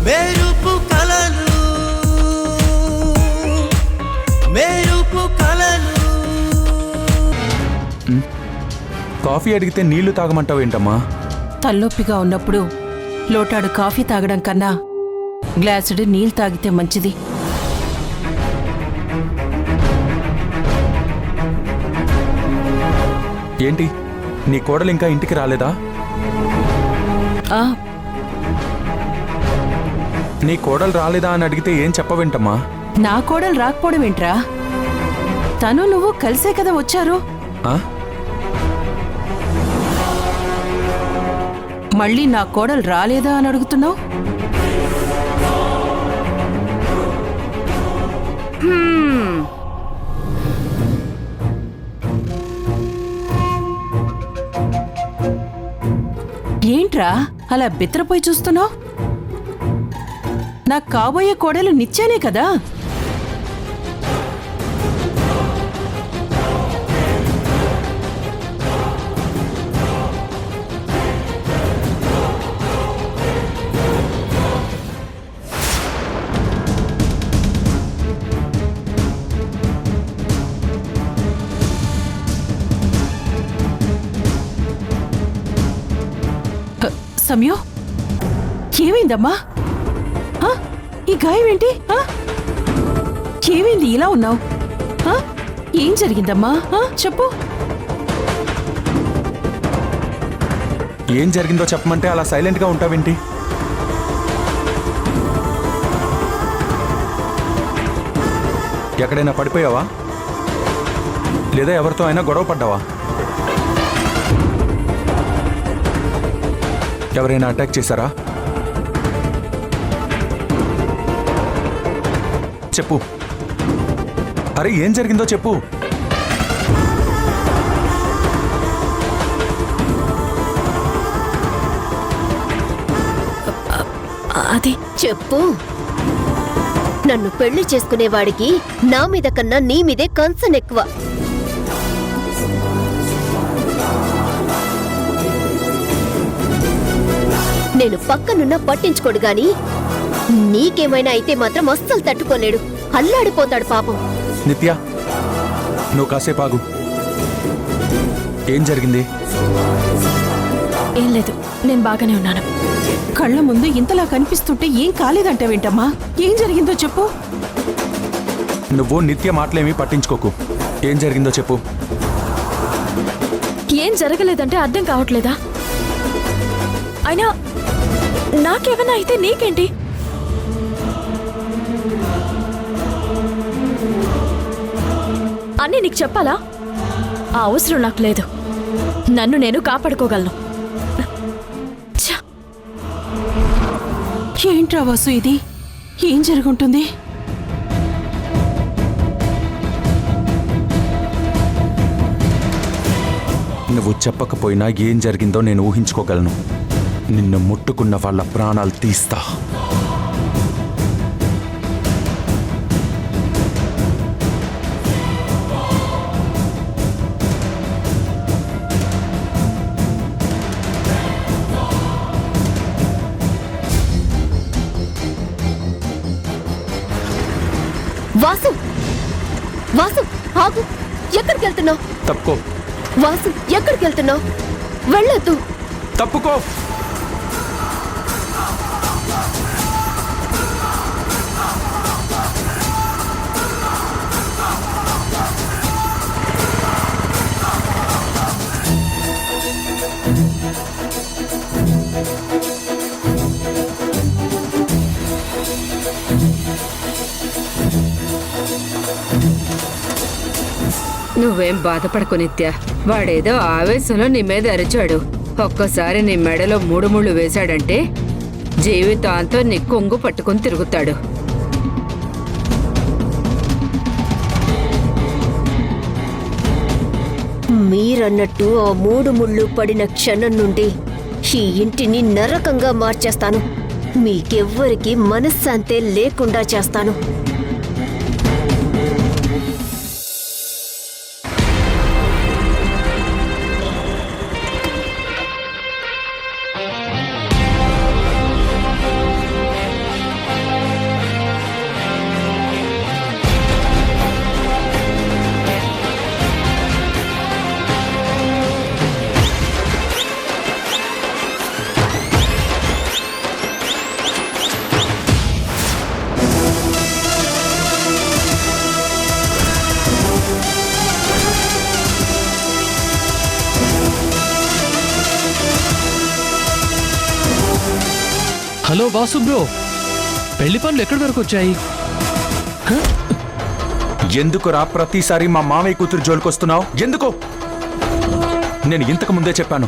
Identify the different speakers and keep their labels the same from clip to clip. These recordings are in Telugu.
Speaker 1: మెరుపు కలలు మెరుపు కలలు.
Speaker 2: కాఫీ అడిగితే నీళ్లు తాగమంటావు ఏంటమ్మా?
Speaker 3: తలనొప్పిగా ఉన్నప్పుడు లోటాడు కాఫీ తాగడం కన్నా గ్లాసుడు నీళ్ళు తాగితే మంచిది.
Speaker 2: ఏంటి నీ కోడలు ఇంకా ఇంటికి రాలేదా? నీ కోడలు రాలేదా అని అడిగితే ఏం చెప్పవేంటమ్మా?
Speaker 3: నా కోడలు రాకపోవడం ఏంట్రా? తను నువ్వు కలిసే కదా వచ్చారు. మళ్ళీ నా కోడలు రాలేదా అని అడుగుతున్నావు? ఏంట్రా అలా బిత్తరపోయి చూస్తున్నావు? నాకు కాబోయే కోడలు నిత్యానే కదా. సమయం ఏమైందమ్మా? ఈ గాయం ఏంటి? ఏమైంది ఇలా ఉన్నావు? ఏం జరిగిందమ్మా? చెప్పు.
Speaker 2: ఏం జరిగిందో చెప్పమంటే అలా సైలెంట్గా ఉంటావేంటి? ఎక్కడైనా పడిపోయావా లేదా ఎవరితో అయినా గొడవ పడ్డావా? ఎవరైనా అటాక్ చేశారా? చెప్పు. అరే ఏం జరిగిందో చెప్పు.
Speaker 4: అది చెప్పు. నన్ను పెళ్లి చేసుకునేవాడికి నా మీద కన్నా నీ మీదే కన్సర్న్ ఎక్కువ. నేను పక్కనున్నా పట్టించుకోడు గాని నీకేమైనా అయితే మాత్రం అస్సలు తట్టుకోలేడు. అల్లాడిపోతాడు పాపం.
Speaker 2: నిత్య నువ్వు కాసేపు ఆగు. ఏం జరిగింది?
Speaker 5: ఏం లేదు, నేను బాగానే ఉన్నాను.
Speaker 3: కళ్ళ ముందు ఇంతలా కనిపిస్తుంటే ఏం కాలేదంటావేంటమ్మా? ఏం జరిగిందో చెప్పు.
Speaker 2: నువ్వు నిత్య మాటలేమీ పట్టించుకోకు. ఏం జరిగిందో చెప్పు.
Speaker 5: ఏం జరగలేదంటే అర్థం కావట్లేదా? అయినా నాకేమన్నా అయితే నీకేంటి? అన్నీ నీకు చెప్పాలా? ఆ అవసరం నాకు లేదు. నన్ను నేను కాపాడుకోగలను.
Speaker 3: ఏంట్రా వాసు ఇది? ఏం జరుగుంటుంది?
Speaker 2: నువ్వు చెప్పకపోయినా ఏం జరిగిందో నేను ఊహించుకోగలను. నిన్ను ముట్టుకున్న వాళ్ళ ప్రాణాలు తీస్తా.
Speaker 4: వాసు, వాసు ఆగు. ఎక్కడికి వెళ్తున్నావు?
Speaker 2: తప్పుకో.
Speaker 4: వాసు ఎక్కడికి వెళ్తున్నావు? వెళ్ళొద్దు.
Speaker 2: తప్పుకో.
Speaker 6: నువ్వేం బాధపడకు నిత్య. వాడేదో ఆవేశంలో నీ మీద అరిచాడు. ఒక్కసారి నీ మెడలో 3 ముళ్ళు వేశాడంటే జీవితాంతం నీ కొంగు పట్టుకుని తిరుగుతాడు.
Speaker 4: మీరన్నట్టు ఆ 3 ముళ్ళు పడిన క్షణం నుండి ఈ ఇంటిని నరకంగా మార్చేస్తాను. మీకెవ్వరికి మనశ్శాంతే లేకుండా చేస్తాను.
Speaker 7: వాసు బ్రో, పెళ్లి పనులు ఎక్కడి వరకు వచ్చాయి?
Speaker 2: ఎందుకురా ప్రతిసారి మా మామయ్య కూతురు జోలికొస్తున్నావు? ఎందుకు? నేను ఇంతకు ముందే చెప్పాను,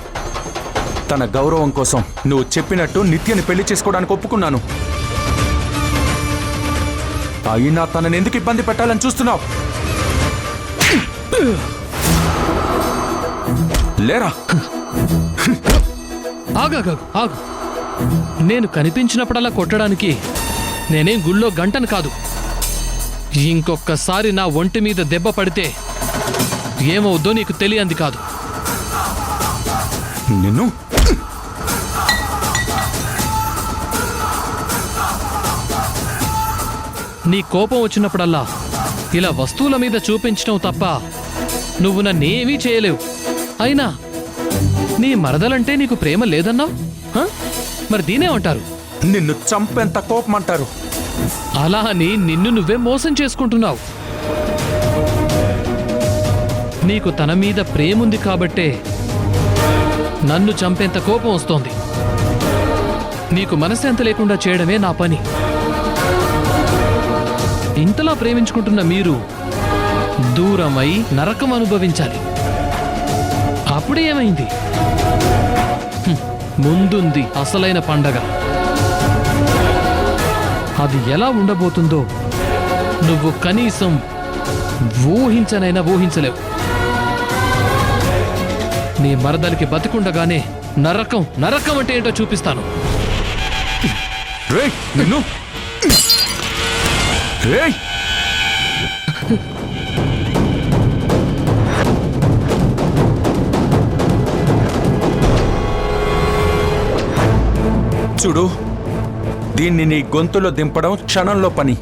Speaker 2: తన గౌరవం కోసం నువ్వు చెప్పినట్టు నిత్యని పెళ్లి చేసుకోవడానికి ఒప్పుకున్నాను. అయినా తనని ఎందుకు ఇబ్బంది పెట్టాలని చూస్తున్నావు? లేరా?
Speaker 7: ఆగు. నేను కనిపించినప్పుడల్లా కొట్టడానికి నేనేం గుళ్ళో గంటను కాదు. ఇంకొక్కసారి నా ఒంటి మీద దెబ్బ పడితే ఏమవుద్దో నీకు తెలియంది కాదు.
Speaker 2: నిన్ను
Speaker 7: నీ కోపం వచ్చినప్పుడల్లా ఇలా వస్తువుల మీద చూపించడం తప్ప నువ్వు నన్నేమీ చేయలేవు. అయినా నీ మరదలంటే నీకు ప్రేమ లేదన్నావు. మరి దీనేమంటారు?
Speaker 2: నిన్ను చంపేంత కోపం అంటారు.
Speaker 7: అలా అని నిన్ను నువ్వే మోసం చేసుకుంటున్నావు. నీకు తన మీద ప్రేముంది కాబట్టే నన్ను చంపేంత కోపం వస్తోంది. నీకు మనశ్శాంతి లేకుండా చేయడమే నా పని. ఇంతలా ప్రేమించుకుంటున్న మీరు దూరమై నరకం అనుభవించాలి. అప్పుడే ఏమైంది? ముందుంది అసలైన పండగ. అది ఎలా ఉండబోతుందో నువ్వు కనీసం ఊహించనైనా ఊహించలేవు. నీ మరదలికి బతికుండగానే నరకం అంటే ఏంటో చూపిస్తాను.
Speaker 2: రేయ్, నిన్ను! రేయ్! చూడు, దీన్ని నీ గొంతులో దింపడం క్షణంలో పని.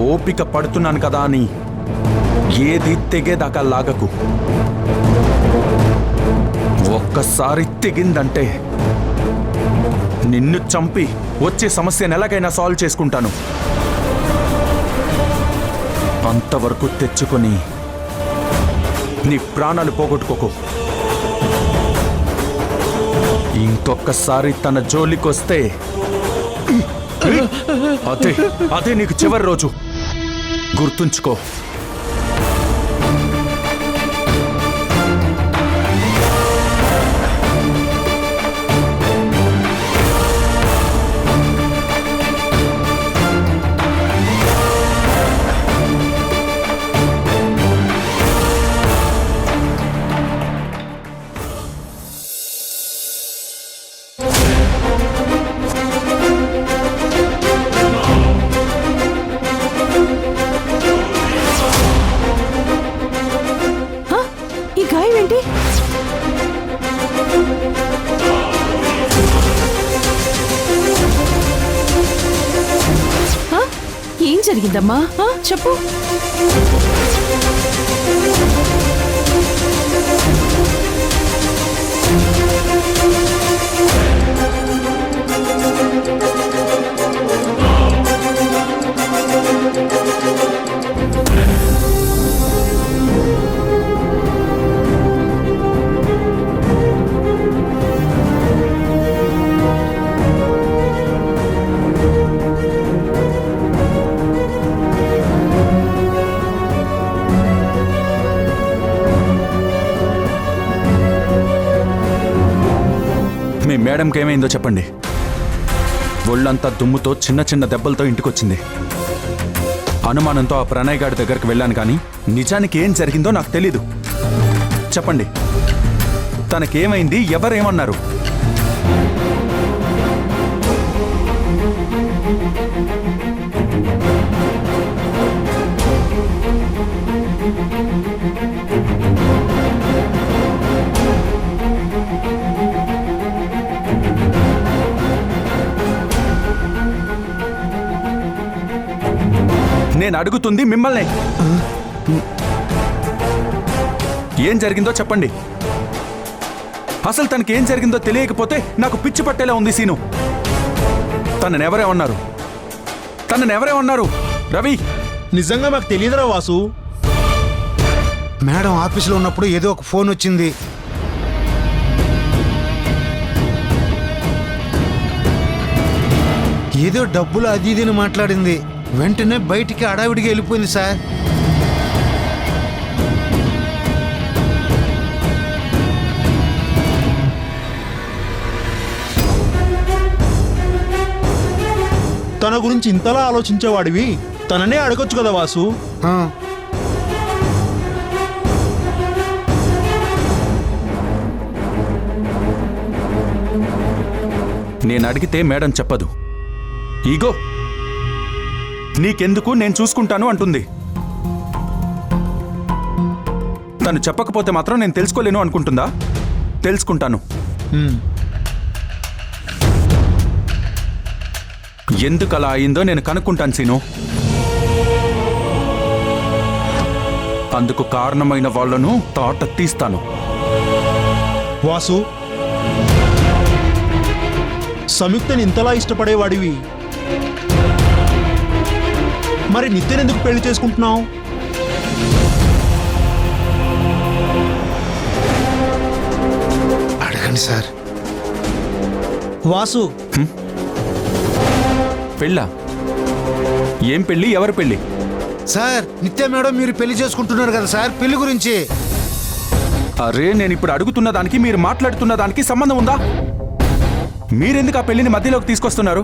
Speaker 2: ఓపిక పడుతున్నాను కదా అని ఏది తెగేదాకా లాగకు. ఒక్కసారి తెగిందంటే నిన్ను చంపి వచ్చే సమస్యను ఎలాగైనా సాల్వ్ చేసుకుంటాను. అంతవరకు తెచ్చుకొని నీ ప్రాణాలు పోగొట్టుకోకు. ఇంకొకసారి తన జోలికొస్తే అదే నీకు చివరి రోజు. గుర్తుంచుకో.
Speaker 3: ఏం జరిగిందమ్మా? చెప్పు.
Speaker 2: మీ మేడంకి ఏమైందో చెప్పండి. ఒళ్ళంతా దుమ్ముతో చిన్న చిన్న దెబ్బలతో ఇంటికొచ్చింది. అనుమానంతో ఆ ప్రణయ్ గారి దగ్గరికి వెళ్ళాను, కానీ నిజానికి ఏం జరిగిందో నాకు తెలీదు. చెప్పండి, తనకేమైంది? ఎవరేమన్నారు? నేను అడుగుతుంది మిమ్మల్ని. ఏం జరిగిందో చెప్పండి. అసలు తనకి ఏం జరిగిందో తెలియకపోతే నాకు పిచ్చి పట్టేలా ఉంది సీను. తననెవరేమన్నారు రవి?
Speaker 8: నిజంగా మాకు తెలియదురా వాసు.
Speaker 9: మేడం ఆఫీసులో ఉన్నప్పుడు ఏదో ఒక ఫోన్ వచ్చింది. ఏదో డబ్బులు అది ఇది అని మాట్లాడింది. వెంటనే బయటికి అడావిడిగా వెళ్ళిపోయింది సార్.
Speaker 8: తన గురించి ఇంతలా ఆలోచించేవాడివి తననే అడగొచ్చు కదా వాసు.
Speaker 9: ఆ,
Speaker 2: నేను అడిగితే మేడం చెప్పదు. ఈగో నీకెందుకు, నేను చూసుకుంటాను అంటుంది. తను చెప్పకపోతే మాత్రం నేను తెలుసుకోలేను అనుకుంటుందా? తెలుసుకుంటాను. ఎందుకు అలా అయిందో నేను కనుక్కుంటాను సీను. అందుకు కారణమైన వాళ్లను తాట తీస్తాను.
Speaker 8: వాసు, సంయుక్తని ఇంతలా ఇష్టపడేవాడివి మరి నిత్యనెందుకు పెళ్లి చేసుకుంటున్నావు?
Speaker 9: అడగండి సార్.
Speaker 8: వాసు,
Speaker 2: పెళ్ళా? ఏం పెళ్ళి? ఎవరి పెళ్ళి?
Speaker 9: సార్ నిత్య మేడం మీరు పెళ్లి చేసుకుంటున్నారు కదా సార్, పెళ్లి గురించి.
Speaker 2: అరే, నేను ఇప్పుడు అడుగుతున్న దానికి మీరు మాట్లాడుతున్న దానికి సంబంధం ఉందా? మీరెందుకు ఆ పెళ్లిని మధ్యలోకి తీసుకొస్తున్నారు?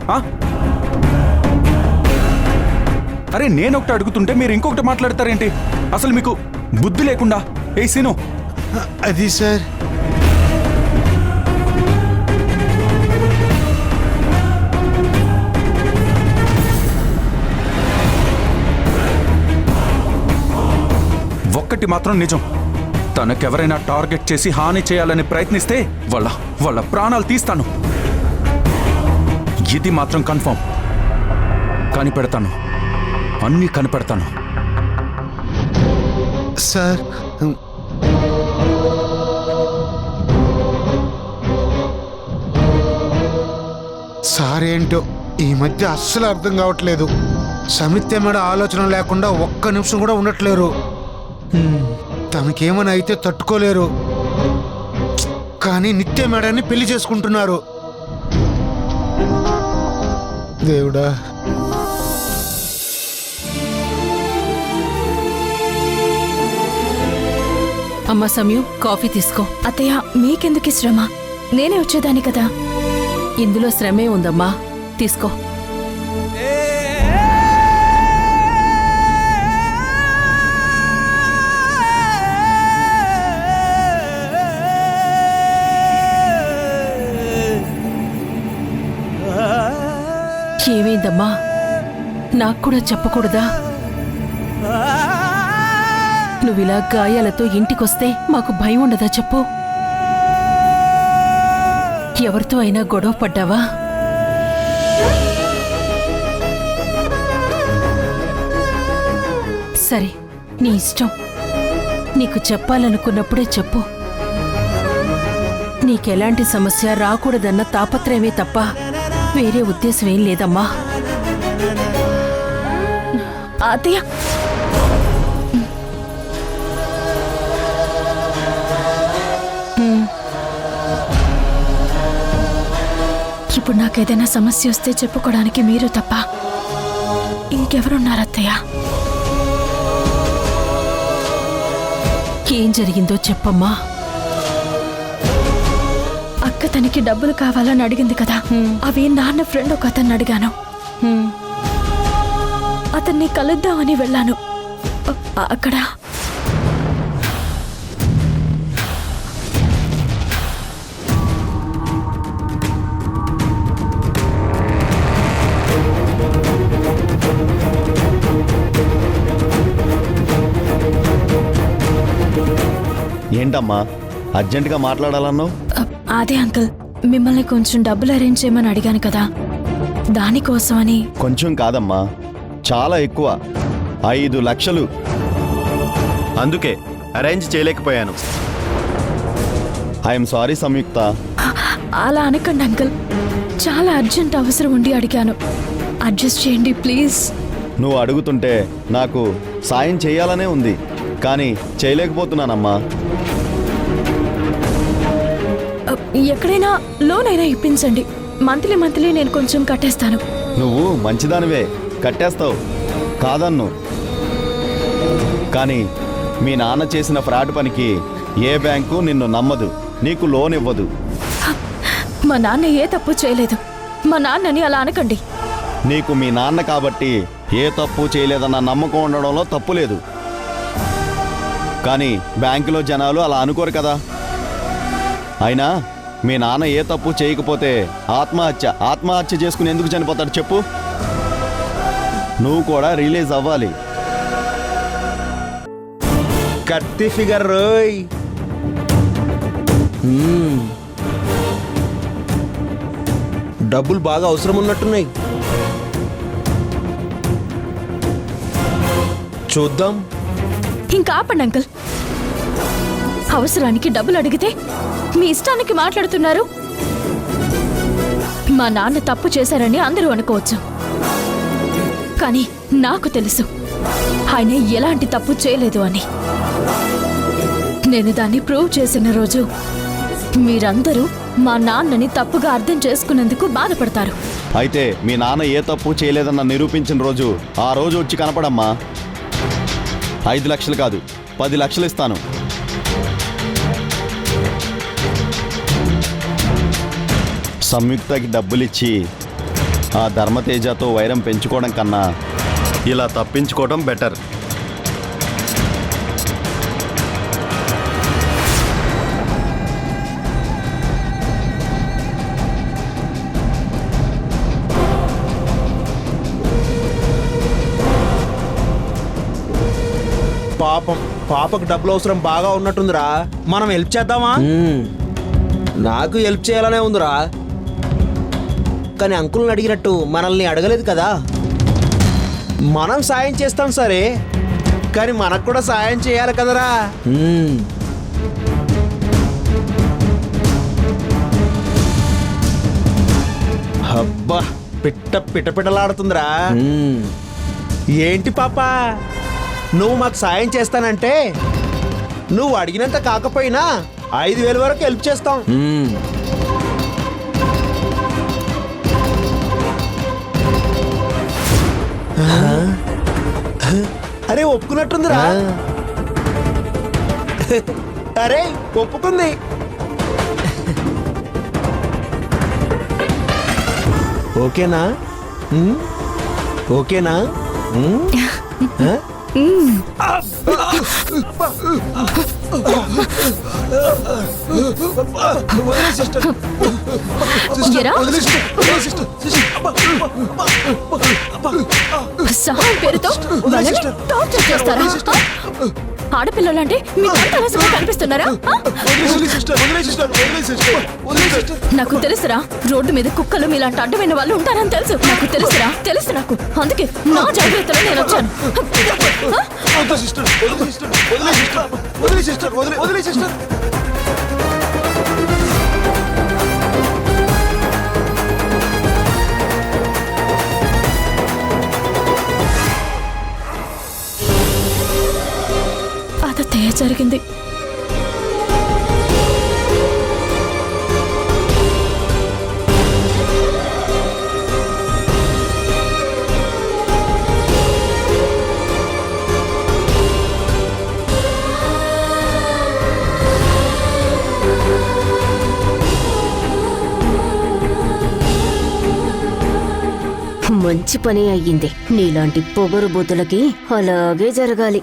Speaker 2: అరే, నేనొకటి అడుగుతుంటే మీరు ఇంకొకటి మాట్లాడతారేంటి? అసలు మీకు బుద్ధి లేకుండా. ఏ సీను,
Speaker 9: అది సార్,
Speaker 2: ఒక్కటి మాత్రం నిజం. తనకెవరైనా టార్గెట్ చేసి హాని చేయాలని ప్రయత్నిస్తే వాళ్ళ ప్రాణాలు తీస్తాను. ఇది మాత్రం కన్ఫర్మ్. కనిపెడతాను, అన్నీ కనిపెడతాను.
Speaker 9: సార్ సార్ ఏంటో ఈ మధ్య అస్సలు అర్థం కావట్లేదు. సమిత్య మేడం ఆలోచన లేకుండా ఒక్క నిమిషం కూడా ఉండట్లేరు. తనకేమైనా అయితే తట్టుకోలేరు, కానీ నిత్య మేడాన్ని పెళ్లి చేసుకుంటున్నారు. దేవుడా,
Speaker 3: అమ్మా సమయం, కాఫీ తీసుకో.
Speaker 5: అత్తయ్య మీకెందుకు శ్రమ, నేనే వచ్చేదాన్ని కదా.
Speaker 3: ఇందులో శ్రమే ఉందమ్మా, తీసుకో. ఏమైందమ్మా? నాకు కూడా చెప్పకూడదా? నువ్విలా గాయాలతో ఇంటికొస్తే మాకు భయం ఉండదా చెప్పు? ఎవరితో అయినా గొడవ పడ్డావా? సరే, నీ ఇష్టం. నీకు చెప్పాలనుకున్నప్పుడే చెప్పు. నీకెలాంటి సమస్య రాకూడదన్న తాపత్రయమే తప్ప వేరే ఉద్దేశం ఏం లేదమ్మా.
Speaker 5: అత్తయ్య, ఇప్పుడు నాకేదైనా సమస్య వస్తే చెప్పుకోవడానికి మీరు తప్ప ఇంకెవరున్నారు అత్తయ్య?
Speaker 3: ఏం జరిగిందో చెప్పమ్మా.
Speaker 5: అక్క తనకి డబ్బులు కావాలని అడిగింది కదా, అవి నాన్న ఫ్రెండ్ ఒక అతన్ని అడిగాను. అతన్ని కలుద్దామని వెళ్ళాను. అక్కడ
Speaker 10: ఏంటమ్మా అర్జెంటుగా మాట్లాడాలన్నావు?
Speaker 5: అదే అంకుల్, మిమ్మల్ని కొంచెం డబ్బులు అరేంజ్ చేయమని అడిగాను కదా, దానికోసమని.
Speaker 10: కొంచెం కాదమ్మా, చాలా ఎక్కువ, 5 లక్షలు. అందుకే అరేంజ్ చేయలేకపోయాను. ఐఎమ్ సారీ సంయుక్త.
Speaker 5: అలా అనకండి అంకుల్, చాలా అర్జెంట్ అవసరం ఉండి అడిగాను. అడ్జస్ట్ చేయండి ప్లీజ్.
Speaker 10: నువ్వు అడుగుతుంటే నాకు సాయం చేయాలనే ఉంది, కానీ చేయలేకపోతున్నానమ్మా.
Speaker 5: ఎక్కడైనా లోన్ అయినా ఇప్పించండి, మంత్లీ నేను కొంచెం కట్టేస్తాను.
Speaker 10: నువ్వు మంచిదానివే, కట్టేస్తావు, కాదన్ను. కానీ మీ నాన్న చేసిన ఫ్రాడ్ పనికి ఏ బ్యాంకు నిన్ను నమ్మదు, నీకు లోన్ ఇవ్వదు.
Speaker 5: మా నాన్న ఏ తప్పు చేయలేదు. మా నాన్నని అలా అనకండి.
Speaker 10: నీకు మీ నాన్న కాబట్టి ఏ తప్పు చేయలేదన్న నమ్మకం ఉండడంలో తప్పు లేదు. కానీ బ్యాంకులో జనాలు అలా అనుకోరు కదా. అయినా మీ నాన్న ఏ తప్పు చేయకపోతే ఆత్మహత్య చేసుకుని ఎందుకు చనిపోతాడు చెప్పు? నువ్వు కూడా రిలీజ్ అవ్వాలి.
Speaker 8: కత్తి ఫిగర్ రోయ్. డబ్బులు బాగా అవసరం ఉన్నట్టున్నాయి. చూద్దాం.
Speaker 5: ఇంకా ఆపండి అంకుల్. అవసరానికి డబ్బులు అడిగితే మీ ఇష్టానికి మాట్లాడుతున్నారు. మా నాన్న తప్పు చేశారని అందరూ అనుకోవచ్చు, కానీ నాకు తెలుసు ఆయన ఎలాంటి తప్పు చేయలేదు అని. నేను దాన్ని ప్రూవ్ చేసిన రోజు మీరందరూ మా నాన్నని తప్పుగా అర్థం చేసుకున్నందుకు బాధపడతారు.
Speaker 10: అయితే మీ నాన్న ఏ తప్పు చేయలేదన్న నిరూపించిన రోజు ఆ రోజు వచ్చి కనపడమ్మా. 5 లక్షలు కాదు, 10 లక్షలు ఇస్తాను. సంయుక్తకి డబ్బులిచ్చి ఆ ధర్మతేజతో వైరం పెంచుకోవడం కన్నా ఇలా తప్పించుకోవడం బెటర్.
Speaker 8: పాపకు డబ్బులు అవసరం బాగా ఉన్నట్టుందిరా. మనం హెల్ప్ చేద్దామా? నాకు హెల్ప్ చేయాలనే ఉందిరా, కానీ అంకుల్ని అడిగినట్టు మనల్ని అడగలేదు కదా. మనం సాయం చేస్తాం సరే, కానీ మనకు కూడా సాయం చేయాలి కదరా. అబ్బా, పిట్టలాడుతుందిరా. ఏంటి పాప, నువ్వు మాకు సాయం చేస్తానంటే నువ్వు అడిగినంత కాకపోయినా 5,000 వరకు హెల్ప్ చేస్తాం. అరే ఒప్పుకున్నట్టుందిరా. అరే ఒప్పుకుంది. ఓకేనా? ఓకేనా?
Speaker 5: సహాయం పేరుతో వాళ్ళని టార్చర్ చేస్తారా? ఆడపిల్లలంటే మీకు కనిపిస్తున్నారా? నాకు తెలుసురా, రోడ్డు మీద కుక్కలు మీలాంటి అడ్డమైన వాళ్ళు ఉంటారని తెలుసు. నాకు తెలుసు నాకు. అందుకే నా జాగ్రత్తలో నేను వచ్చాను. అదతే జరిగింది.
Speaker 4: మంచి పని అయ్యింది. నీలాంటి పొగరు బుద్ధులకి అలాగే జరగాలి.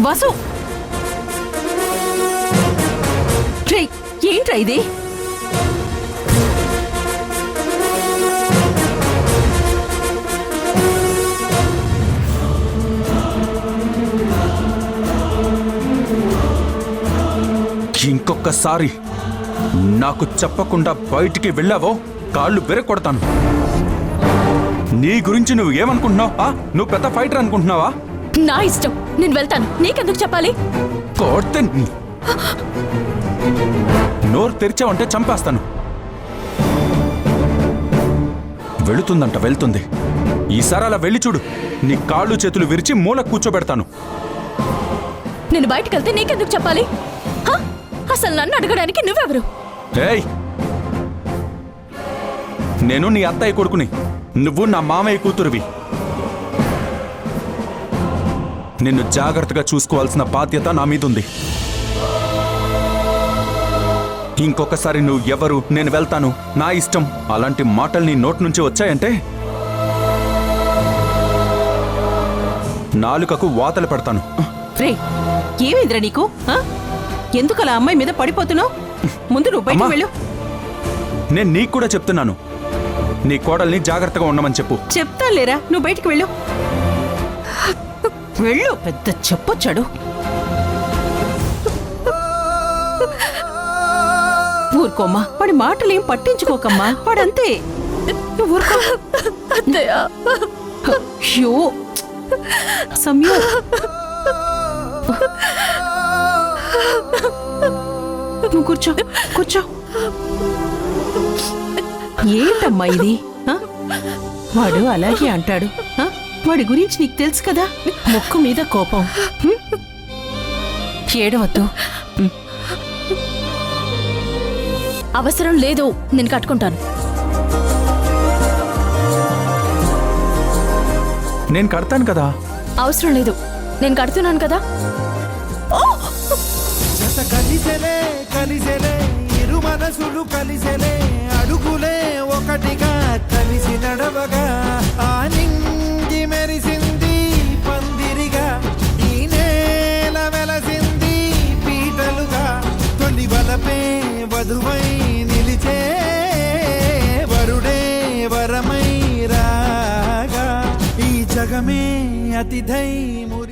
Speaker 3: వాసు, ఏంట్రా ఇది?
Speaker 2: ఇంకొకసారి నాకు చెప్పకుండా బయటికి వెళ్ళావో కాళ్ళు బెరకొడతాను. నీ గురించి నువ్వు ఏమనుకుంటున్నావా? నువ్వు పెద్ద ఫైటర్ అనుకుంటున్నావా?
Speaker 5: నా ఇష్టం, నేను వెళ్తాను. నీకెందుకు చెప్పాలి?
Speaker 2: కొడితే నోరు తెరిచావంటే చంపేస్తాను. వెళ్తుంది. ఈసారి అలా వెళ్ళి చూడు, నీ కాళ్ళు చేతులు విరిచి మూల కూర్చోబెడతాను.
Speaker 5: నేను బయటకు వెళ్తే నీకెందుకు చెప్పాలి? హ? అసలు నన్ను అడగడానికి నువ్వెవరు?
Speaker 2: ఏయ్, నేను నీ అత్తయ్య కొడుకుని, నువ్వు నా మామయ్య కూతురువి. నిన్ను జాగ్రత్తగా చూసుకోవాల్సిన బాధ్యత నా మీదుంది. ఇంకొకసారి నువ్వు ఎవరు, నేను వెళ్తాను, నా ఇష్టం అలాంటి మాటలు నీ నోటి నుంచి వచ్చాయంటే నాలుకకు వాతలు పెడతాను.
Speaker 3: రే, ఏమైందిరా నీకు? ఎందుకు అలా అమ్మాయి మీద పడిపోతున్నావు? ముందు నువ్వు బయటకు వెళ్ళు.
Speaker 2: నేను నీకు కూడా చెప్తున్నాను, నీ కోడల్ని జాగ్రత్తగా ఉండమని చెప్పు.
Speaker 3: చెప్తానులేరా, నువ్వు బయటికి వెళ్ళు. వెళ్ళు, పెద్ద చెప్పొచ్చాడు. ఊరుకోమ్మా, వాడి మాటలేం పట్టించుకోకమ్మా, వాడంతే. నువ్వు ఊరుకో. అయ్యో సమయం. నువ్వు కూర్చో, కూర్చో. ఏంటమ్మా ఇది? వాడు అలాగే అంటాడు. వాడి గురించి నీకు తెలుసు కదా, ముక్కు మీద కోపం. ఏడవద్దు.
Speaker 5: అవసరం లేదు, నేను కట్టుకుంటాను.
Speaker 2: నేను కడతాను కదా.
Speaker 5: అవసరం లేదు, నేను కడుతున్నాను కదా.
Speaker 1: కలిసెలే కలిసెలే ఇరు మనసులు కలిసెలే, అడుగులే ఒకటిగా కలిసి నడవగా, ఆ నింగి మెరిసింది పందిరిగా, ఈ నేల వెలసింది పీటలుగా, తొలి వలపే వధువై నిలిచే, వరుడే వరమై రాగా, ఈ జగమే అతిథై